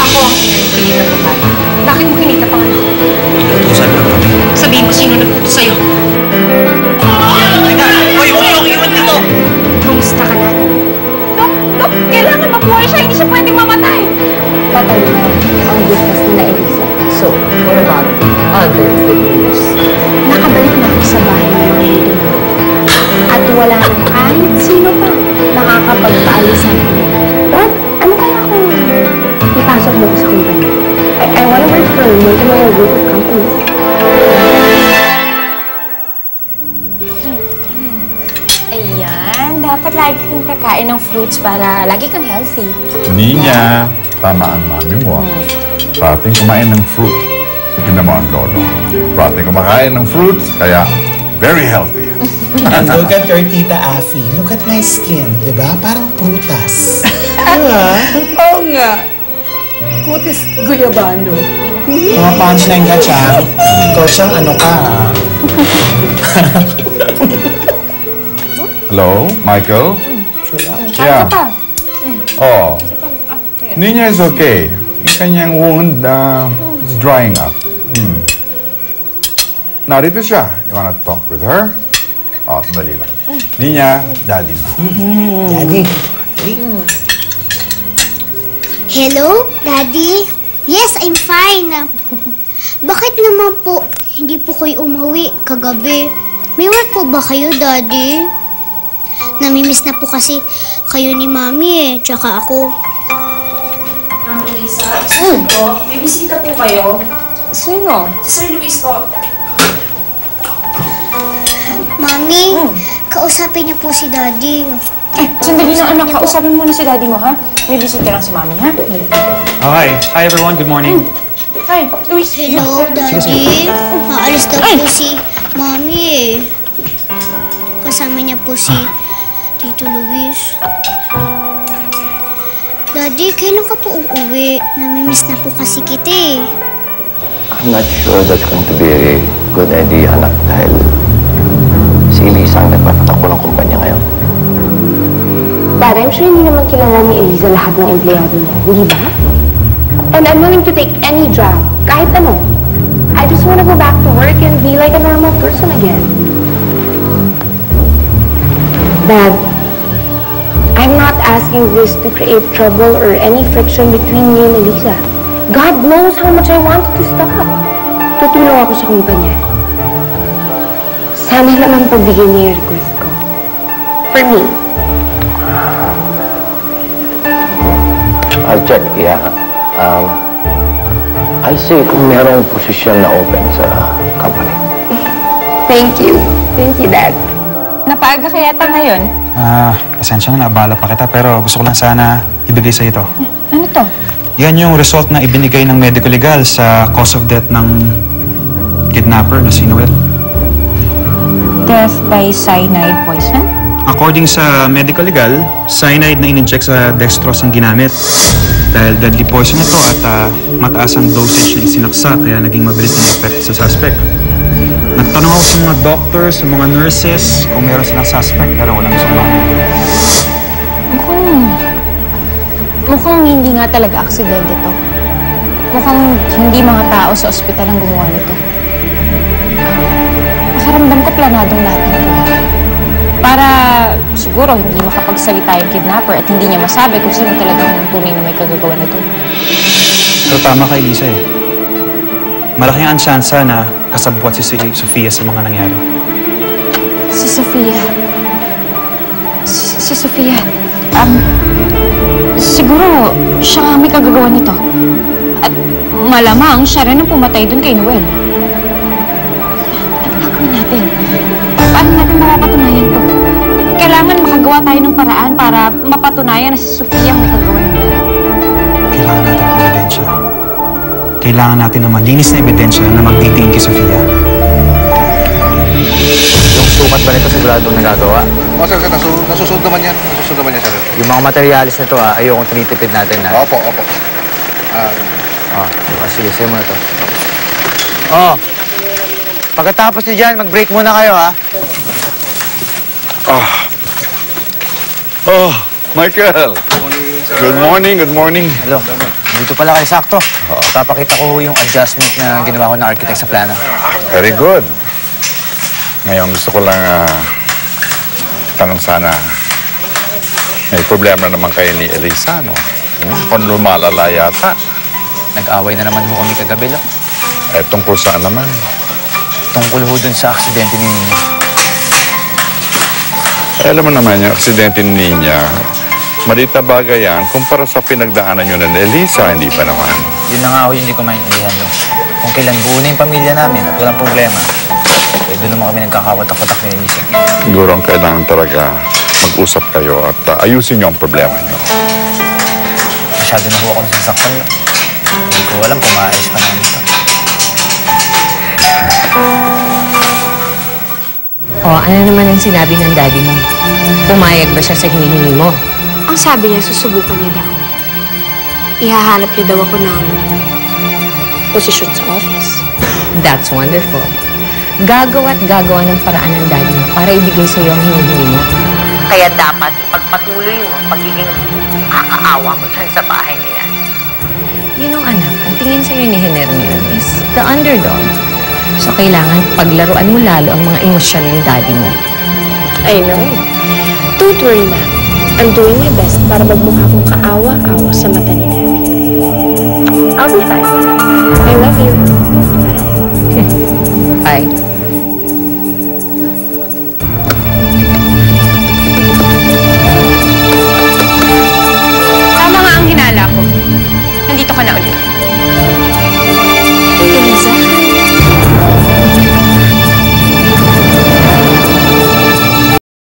Ako ang pinipili ng babae. Bakit mo kinita anak ko? Inutusan lang kami. Sabihin mo sino nag-utos sa'yo. Teka! Hoy, huwag niyo akong iwan dito! Kumusta ka na? Dok, kailangan mabuhay siya. Hindi siya pwedeng mamatay. Patay na ang business nila Elisa. So, what about other good news? Nakabalik na ako sa bahay ng mga ito. At wala nang kahit sino pa nakakapagpaalis sa akin. What? Ano kaya kung ipasok mo ko sa kumpanya? I wanna work for a multi-million group of companies. Ayan, dapat lagi kang kakain ng fruits para lagi kang healthy. Niña, tama ang mami mo. Parating kumain ng fruit. Tignan mo ang lolo. Parating kumakain ng fruits, kaya very healthy. And look at your Tita Afi. Look at my skin, di ba? Parang prutas. Diba? Oo nga. Kutis guyabano. Mga punchline ka, Chang. Ikaw, Chang, ano ka, ha? Hello, Michael? Yeah. Oh. Niña is okay. Yung kanyang wound is drying up. Narito siya. You wanna talk with her? Oh, sandali lang. Niña, daddy mo. Daddy. Hello, Daddy? Yes, I'm fine. Bakit naman po hindi po kayo umuwi kagabi? May work po ba kayo, Daddy? Namimiss na po kasi kayo ni Mami tsaka ako. Ma'am Elisa, po, may bisita po kayo. Sino? Sir Luis po. Mami, kausapin niyo po si Daddy. Ay, sandali lang anak. Kausapin muna si daddy mo, ha? May bisita lang si mami, ha? Oh, hi. Hi, everyone. Good morning. Hi, Luis. Hello, Daddy. Aalis daw po si Mami Kasama niya po si Tito Luis. Daddy, kailan ka po uuwi? Namimiss na po kasi kita eh. I'm not sure that's going to be a good idea, anak, dahil si Elisa ang nagpapatakbo ng kumpanya ngayon. But I'm sure hindi naman kilala ni Eliza lahat ng empleyado niya, hindi ba? And I'm willing to take any job, kahit ano. I just want to go back to work and be like a normal person again. Dad, I'm not asking this to create trouble or any friction between me and Eliza. God knows how much I wanted to stop. Tutulong ako sa kumpanya. Sana naman pagbigyan niya yung request ko. For me. I'll check, yeah. I'll see kung merong posisyon na open sa company. Thank you. Thank you, Dad. Napaaga ka yata ngayon? Pasensya na, naabala pa kita, pero gusto ko lang sana ibigay sa ito. Ano to? Yan yung result na ibinigay ng medical legal sa cause of death ng kidnapper na si Noel. Death by cyanide poison? According sa medical legal, cyanide na in-inject sa dextrose ang ginamit. Dahil deadly poison ito at mataas ang dosage na isinaksa, kaya naging mabilis ang effect sa suspect. Nagtanong ako sa mga doctors, sa mga nurses, kung meron silang suspect, pero walang sumama. Mukhang hindi nga talaga aksidente to. Mukhang hindi mga tao sa ospital ang gumawa nito. Pakiramdam ko planadong lahat ng ito. Para siguro hindi makapagsalita yung kidnapper at hindi niya masabi kung sino talagang tunay na may kagagawa nito. Pero tama ka, Elisa eh. Malaki ang tsansa na kasabwat si Sofia sa mga nangyari. Si Sofia. Si Sofia. Siguro siya nga may kagagawa nito. At malamang siya rin ang pumatay dun kay Noel. Ano gagawin natin? Paano natin mapapatunayan to? Kailangan makagawa tayo ng paraan para mapatunayan na si Sofia ang may kagagawa nito. Kailangan natin ng ebidensya. Kailangan natin ng malinis na ebidensya na magtitingin kay Sofia. Yung sukat ba nito siguradong nagagawa? O, sir, nasusunod naman yan. Nasusunod naman yan, sir. Yung mga materialis na to, ayokong tinitipid natin, ha? Opo, opo. Sige, sa'yo muna to. Pagkatapos nyo dyan, mag-break muna kayo, ha? Oh, Michael. Good morning, good morning. Hello. Dito pala kayo sakto. Papakita ko yung adjustment na ginawa ko ng architect sa plano. Very good. Ngayon gusto ko lang tanong sana, may problema naman kayo ni Elisa, no? Kung lumalala yata. Nag-away na naman ho kami kagabi, lo. Tungkol saan naman? Tungkol ho dun sa aksidente ni Nina. Alam mo naman yung aksidente ni Nina, malita bagay yan kumpara sa pinagdaanan nyo ng Elisa, hindi ba naman? Yun na nga ho, hindi ko maintindihan, lo. Kung kailan buo na yung pamilya namin at walang problema, doon naman kami nagkakawatak-watak ni Elisa. Siguro ang kailangan talaga mag-usap kayo at ayusin nyo ang problema nyo. Masyado na ho ako nasasaktan, lo. Hindi ko alam kung maayos pa namin ito. Ano naman ang sinabi ng daddy mo? Pumayag ba siya sa hinihingi mo? Ang sabi niya, susubukan niya daw. Ihahanap niya daw ako ng posisyon sa office. That's wonderful. Gagawa at gagawa ng paraan ng daddy mo para ibigay sa iyo ang hinihingi mo. Kaya dapat ipagpatuloy mo ang pagiging kakaawa mo dyan sa bahay na yan. You know, anak, ang tingin sa iyo ni Hiner ngayon is the underdog. So, kailangan paglaruan mo lalo ang mga emosyon ng daddy mo. I know. Don't worry, ma. I'm doing my best para magmukha akong kaawa-awa sa mata ni Daddy. I'll be fine. I love you. Bye.